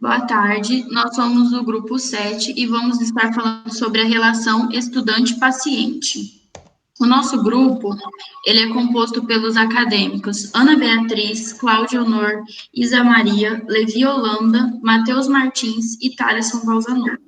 Boa tarde, nós somos o grupo 7 e vamos estar falando sobre a relação estudante-paciente. O nosso grupo, ele é composto pelos acadêmicos Ana Beatriz, Cláudia Honor, Isa Maria, Levi Holanda, Matheus Martins e Thaleson Balzano.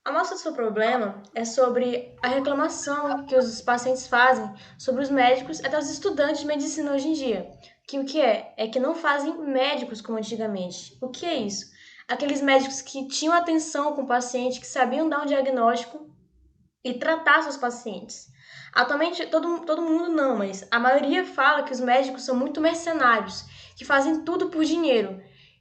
O nosso problema é sobre a reclamação que os pacientes fazem sobre os médicos e até os estudantes de medicina hoje em dia. Que o que é? É que não fazem médicos como antigamente. O que é isso? Aqueles médicos que tinham atenção com o paciente, que sabiam dar um diagnóstico e tratar seus pacientes. Atualmente, todo mundo não, mas a maioria fala que os médicos são muito mercenários, que fazem tudo por dinheiro.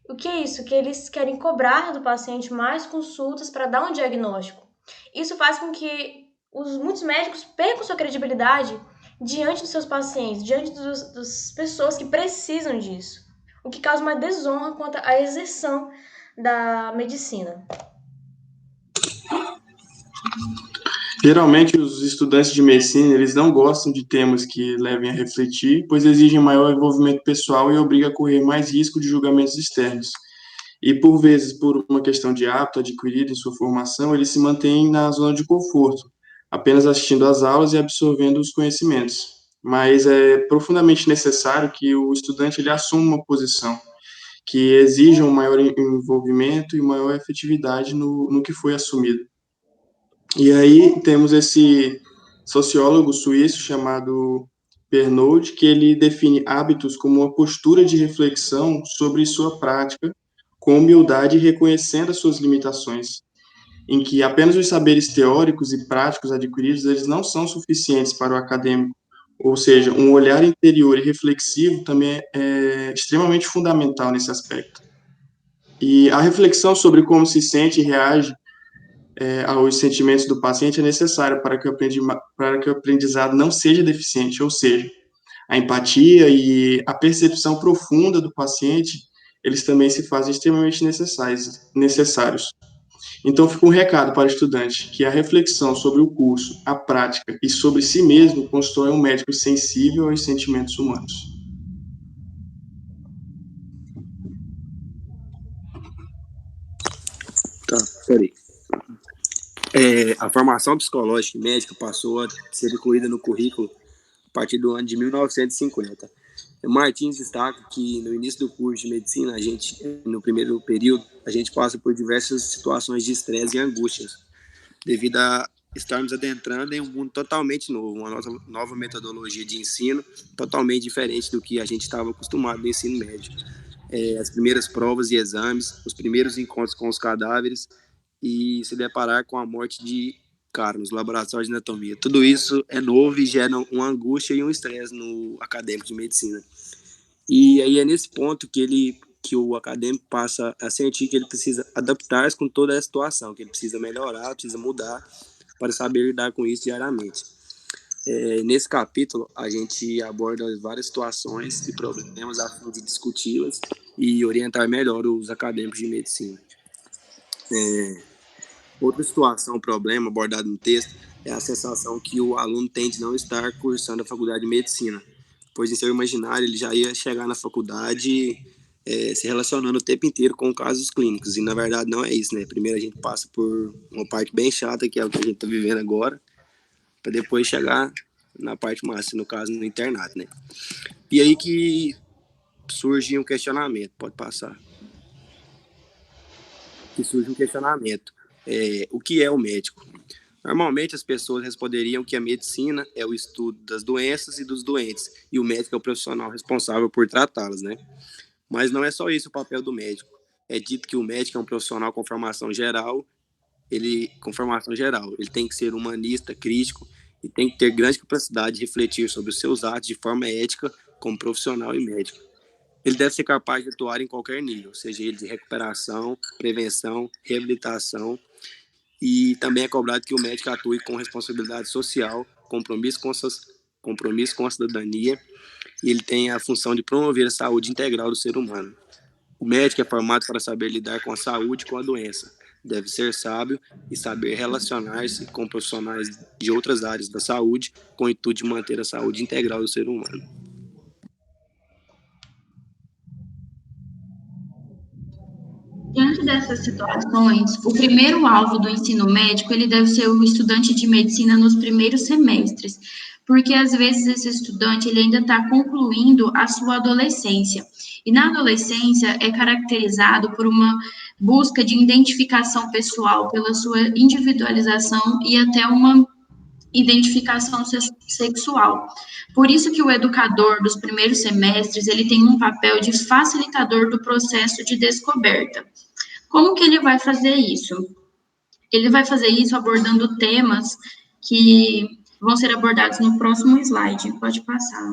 O que é isso? Que eles querem cobrar do paciente mais consultas para dar um diagnóstico. Isso faz com que muitos médicos percam sua credibilidade diante dos seus pacientes, diante das pessoas que precisam disso, o que causa uma desonra quanto à exerção da medicina. Geralmente, os estudantes de medicina, eles não gostam de temas que levem a refletir, pois exigem maior envolvimento pessoal e obrigam a correr mais risco de julgamentos externos. E, por vezes, por uma questão de hábito adquirido em sua formação, eles se mantêm na zona de conforto, apenas assistindo às aulas e absorvendo os conhecimentos. Mas é profundamente necessário que o estudante ele assuma uma posição que exija um maior envolvimento e maior efetividade no que foi assumido. E aí temos esse sociólogo suíço chamado Pernaud, que ele define hábitos como uma postura de reflexão sobre sua prática, com humildade e reconhecendo as suas limitações, em que apenas os saberes teóricos e práticos adquiridos eles não são suficientes para o acadêmico, ou seja, um olhar interior e reflexivo também é extremamente fundamental nesse aspecto. E a reflexão sobre como se sente e reage aos sentimentos do paciente é necessário para que o aprendizado não seja deficiente, ou seja, a empatia e a percepção profunda do paciente, eles também se fazem extremamente necessários. Então, fica um recado para o estudante, que a reflexão sobre o curso, a prática e sobre si mesmo constrói um médico sensível aos sentimentos humanos. Tá, peraí. A formação psicológica e médica passou a ser incluída no currículo a partir do ano de 1950. Martins destaca que no início do curso de medicina, no primeiro período, a gente passa por diversas situações de estresse e angústias, devido a estarmos adentrando em um mundo totalmente novo, uma nova metodologia de ensino totalmente diferente do que a gente estava acostumado no ensino médio. As primeiras provas e exames, os primeiros encontros com os cadáveres e se deparar com a morte de cara nos laboratórios de anatomia. Tudo isso é novo e gera uma angústia e um estresse no acadêmico de medicina. E aí é nesse ponto que o acadêmico passa a sentir que ele precisa adaptar-se com toda a situação, que ele precisa melhorar, precisa mudar para saber lidar com isso diariamente. Nesse capítulo, a gente aborda várias situações e problemas a fim de discuti-las e orientar melhor os acadêmicos de medicina. Outra situação, problema abordado no texto, é a sensação que o aluno tem de não estar cursando a faculdade de medicina, pois em seu imaginário ele já ia chegar na faculdade se relacionando o tempo inteiro com casos clínicos, e na verdade não é isso, né? Primeiro a gente passa por uma parte bem chata, que é o que a gente está vivendo agora, para depois chegar na parte máxima, no caso no internato, né? E aí que surge um questionamento, pode passar. Que surge um questionamento. O que é o médico? Normalmente as pessoas responderiam que a medicina é o estudo das doenças e dos doentes, e o médico é o profissional responsável por tratá-las, né? Mas não é só isso o papel do médico. É dito que o médico é um profissional com formação geral, ele tem que ser humanista, crítico, e tem que ter grande capacidade de refletir sobre os seus atos de forma ética como profissional e médico. Ele deve ser capaz de atuar em qualquer nível, seja ele de recuperação, prevenção, reabilitação, e também é cobrado que o médico atue com responsabilidade social, compromisso com a cidadania, e ele tem a função de promover a saúde integral do ser humano. O médico é formado para saber lidar com a saúde e com a doença. Deve ser sábio e saber relacionar-se com profissionais de outras áreas da saúde, com o intuito de manter a saúde integral do ser humano. dessas situações, o primeiro alvo do ensino médico, ele deve ser o estudante de medicina nos primeiros semestres, porque às vezes esse estudante ele ainda está concluindo a sua adolescência. E na adolescência é caracterizado por uma busca de identificação pessoal, pela sua individualização e até uma identificação sexual. Por isso que o educador dos primeiros semestres, ele tem um papel de facilitador do processo de descoberta. Como que ele vai fazer isso? Ele vai fazer isso abordando temas que vão ser abordados no próximo slide. Pode passar.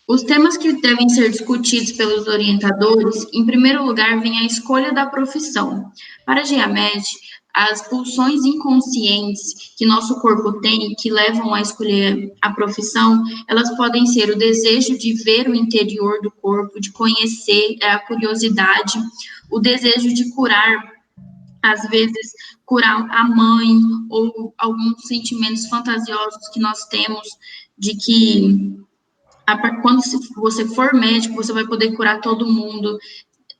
Os temas que devem ser discutidos pelos orientadores, em primeiro lugar, vem a escolha da profissão. Para a GEAMED, as pulsões inconscientes que nosso corpo tem, que levam a escolher a profissão, elas podem ser o desejo de ver o interior do corpo, de conhecer, a curiosidade, o desejo de curar, às vezes, curar a mãe, ou alguns sentimentos fantasiosos que nós temos de que quando você for médico, você vai poder curar todo mundo.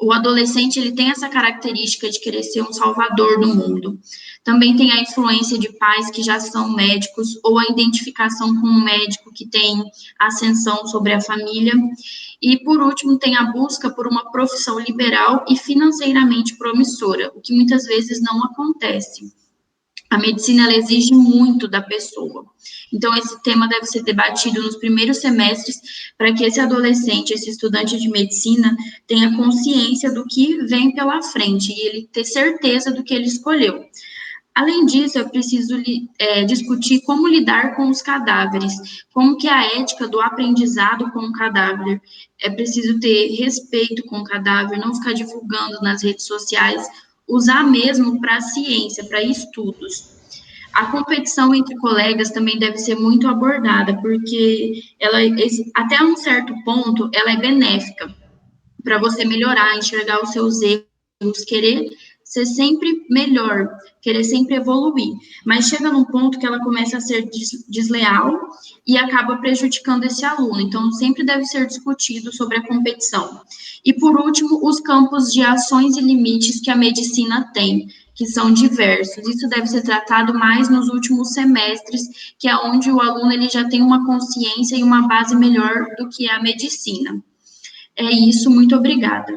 O adolescente, ele tem essa característica de querer ser um salvador do mundo. Também tem a influência de pais que já são médicos, ou a identificação com um médico que tem ascensão sobre a família. E, por último, tem a busca por uma profissão liberal e financeiramente promissora, o que muitas vezes não acontece. A medicina, ela exige muito da pessoa. Então, esse tema deve ser debatido nos primeiros semestres para que esse adolescente, esse estudante de medicina, tenha consciência do que vem pela frente e ele ter certeza do que ele escolheu. Além disso, é preciso discutir como lidar com os cadáveres, como que é a ética do aprendizado com o cadáver. É preciso ter respeito com o cadáver, não ficar divulgando nas redes sociais, usar mesmo para a ciência, para estudos. A competição entre colegas também deve ser muito abordada, porque ela, até um certo ponto, ela é benéfica para você melhorar, enxergar os seus erros, querer ser sempre melhor, querer sempre evoluir. Mas chega num ponto que ela começa a ser desleal e acaba prejudicando esse aluno. Então, sempre deve ser discutido sobre a competição. E, por último, os campos de ações e limites que a medicina tem, que são diversos. Isso deve ser tratado mais nos últimos semestres, que é onde o aluno ele já tem uma consciência e uma base melhor do que a medicina. É isso, muito obrigada.